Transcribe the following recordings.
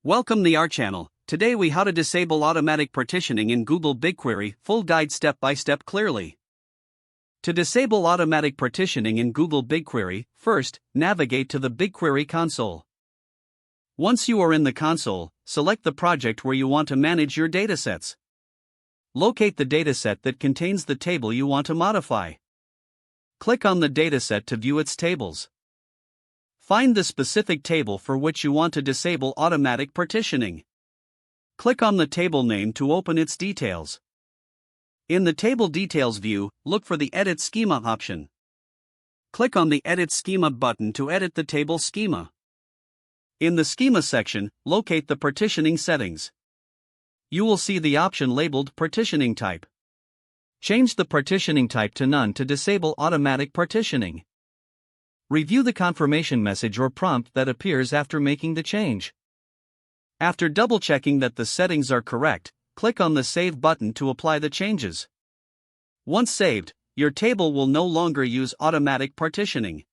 Welcome to our channel. Today we how to disable automatic partitioning in Google BigQuery, full guide step by step clearly. To disable automatic partitioning in Google BigQuery, first, navigate to the BigQuery console. Once you are in the console, select the project where you want to manage your datasets. Locate the dataset that contains the table you want to modify. Click on the dataset to view its tables. Find the specific table for which you want to disable automatic partitioning. Click on the table name to open its details. In the Table Details view, look for the Edit Schema option. Click on the Edit Schema button to edit the table schema. In the Schema section, locate the partitioning settings. You will see the option labeled Partitioning Type. Change the partitioning type to None to disable automatic partitioning. Review the confirmation message or prompt that appears after making the change. After double-checking that the settings are correct, click on the Save button to apply the changes. Once saved, your table will no longer use automatic partitioning.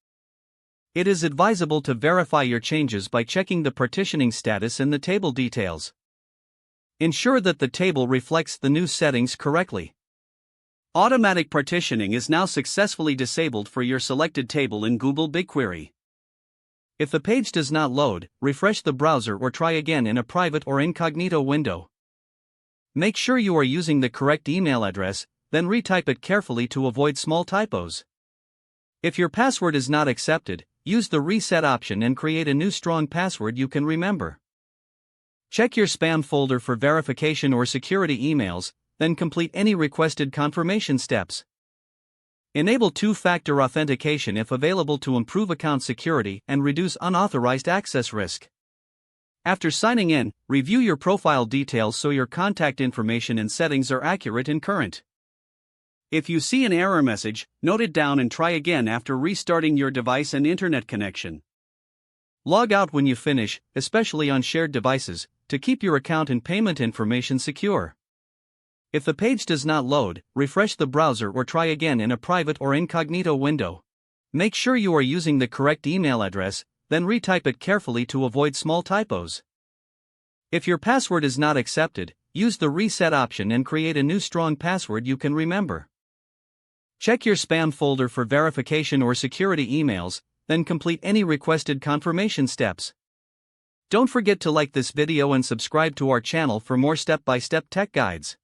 It is advisable to verify your changes by checking the partitioning status in the table details. Ensure that the table reflects the new settings correctly. Automatic partitioning is now successfully disabled for your selected table in Google BigQuery. If the page does not load, refresh the browser or try again in a private or incognito window. Make sure you are using the correct email address, then retype it carefully to avoid small typos. If your password is not accepted, use the reset option and create a new strong password you can remember. Check your spam folder for verification or security emails, then complete any requested confirmation steps. Enable two-factor authentication if available to improve account security and reduce unauthorized access risk. After signing in, review your profile details so your contact information and settings are accurate and current. If you see an error message, note it down and try again after restarting your device and internet connection. Log out when you finish, especially on shared devices, to keep your account and payment information secure. If the page does not load, refresh the browser or try again in a private or incognito window. Make sure you are using the correct email address, then retype it carefully to avoid small typos. If your password is not accepted, use the reset option and create a new strong password you can remember. Check your spam folder for verification or security emails, then complete any requested confirmation steps. Don't forget to like this video and subscribe to our channel for more step-by-step tech guides.